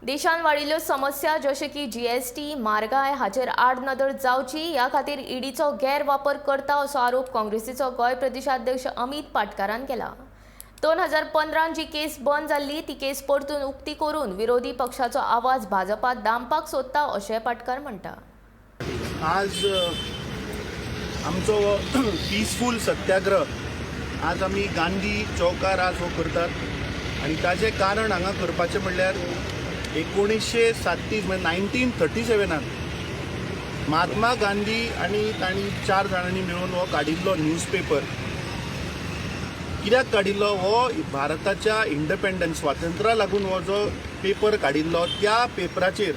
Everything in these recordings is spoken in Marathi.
देशान वाडिल्ल्यो समस्या जशे की जीएसटी, म्हारगाय हाचेर आड नदर जावची ह्या खातीर ईडीचो गैरवापर करता असो आरोप काँग्रेसीचो गोंय प्रदेशाध्यक्ष अमित पाटकारान केला। 2015 जी केस बंद जाल्ली ती केस परतून उक्ती करून विरोधी पक्षाचो आवाज भाजपात दामपाक सोदता अशें पाटकार म्हणटा। आज आमचो पीसफूल सत्याग्रह आज आमी गांधी चौकार आज हो करतात आणि ताचे कारण हांगा करपाचें म्हणल्यार 1937 म्हणजे 1937 महात्मा गांधी आणि तांणी 4 जाणांनी मेळून हो काडिल्लो न्यूजपेपर कित्याक काडिल्लो हो भारताच्या इंडिपेंडन्स स्वातंत्र्या लागून हो जो पेपर काडिल्लो त्या पेपराचेर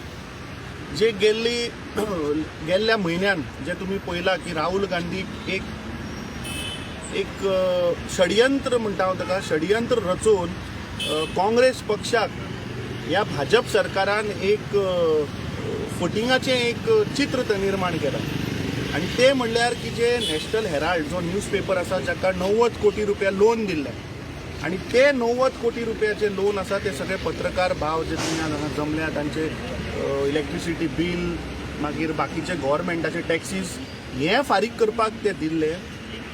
जे गेल्ल्या म्हयन्यान जे तुम्ही पळयला की राहुल गांधी एक षडयंत्र म्हणटा हांव ताका षडयंत्र रचून काँग्रेस पक्षाक ह्या भाजप सरकारान एक फुटिंगाचें एक चित्र निर्माण केलां आणि ते म्हणल्यार की जे नॅशनल हेराल्ड जो न्यूजपेपर आसा जाका 90 कोटी रुपया लोन दिल्ले आणि ते 90 कोटी रुपयाचे लोन आसा ते सगळे पत्रकार भाव जे तुम्ही हांगा जमल्या तांचे इलेक्ट्रिसिटी बील मागीर बाकीचे गव्हर्मेंटाचे टॅक्सीस हे फारीक करपाक ते दिल्ले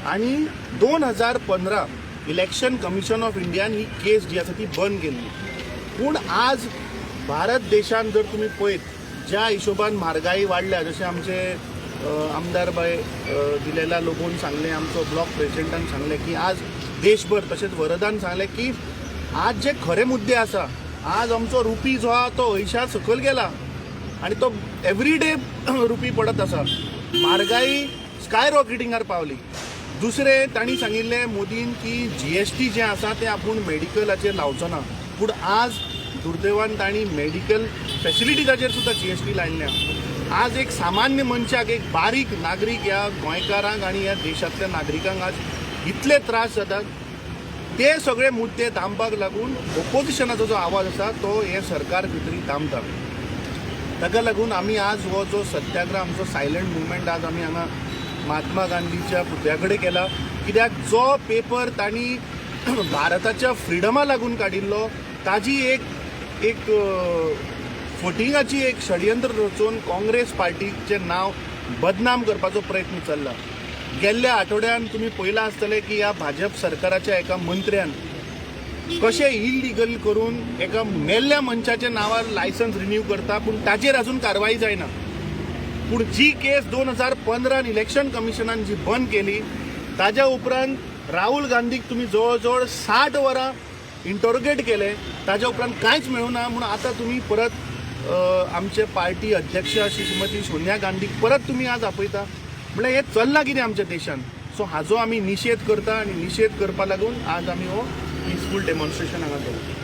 आणि 2015 इलेक्शन कमिशन ऑफ इंडियान ही केस जी आसा ती बंद केल्ली। पूण आज भारत देशान जर तुम्ही पळयत ज्या हिशोबान म्हारगाई वाडल्या जशें आमचे आमदार बाय दिलेला लोबोन सांगले आमचो ब्लॉक प्रेसिडेंटान सांगले की आज देशभर तशेंच वरदान सांगले की आज जे खरे मुद्दे आसा आज आमचो रुपी जो आहा तो हयशा सकयल गेला आणि तो एवरीडे रुपी पडत आसा। म्हारगाई स्काय रॉकेटिंगार पावली। दुसरे तांणी सांगिल्ले मोदीन की जीएसटी जे आसा ते आपूण मेडिकलाचेर लावचो ना पूण आज दुर्दैवान तांणी मेडिकल फॅसिलिटीजाचेर सुद्दां जीएसटी लायल्या। आज एक सामान्य मनशाक एक बारीक नागरीक ह्या गोंयकारांक आणि ह्या देशांतल्या नागरिकांक आज इतले त्रास जातात ते सगळे मुद्दे दामपाक लागून ऑपोजिशनाचो जो आवाज आसा तो हे सरकार भितरी दामता। ताका लागून आमी आज हो जो सत्याग्रह आमचो सायलंट मुवमेंट आज आमी हांगा महात्मा गांधीच्या पुतळ्या कडेन केला कित्याक जो पेपर तांणी भारताच्या फ्रिडमा लागून काडिल्लो ताजी एक फुटिंगाची एक षडयंत्र रचून काँग्रेस पार्टीचे नाव बदनाम करपाचो प्रयत्न चल्ला। गेल्ल्या आठवड्यान तुम्ही पळयला आसतले की ह्या भाजप सरकाराच्या एका मंत्र्यान कशें इलिगल करून एका मेल्ल्या मनशाच्या नावार लायसन्स रिन्यू करता पूण ताचेर अजून कारवाई जायना। पूण जी केस 2015 इलेक्शन कमिशनान जी बंद केली ताज्या उपरांत राहुल गांधीक तुम्ही जवळ जवळ 60 वरां इंटरोगेट केले ताज्या उपरांत कांयच मेळूना म्हणून आता तुम्ही परत आमचे पार्टी अध्यक्ष श्रीमती सोनिया गांधीक परत तुम्ही आज आपयता म्हळ्यार हे चल्लां कितें आमच्या देशान। सो हाजो आमी निशेध करता आणि निशेध करपा लागून आज आमी हो पीसफूल डेमॉन्स्ट्रेशन हांगा केला।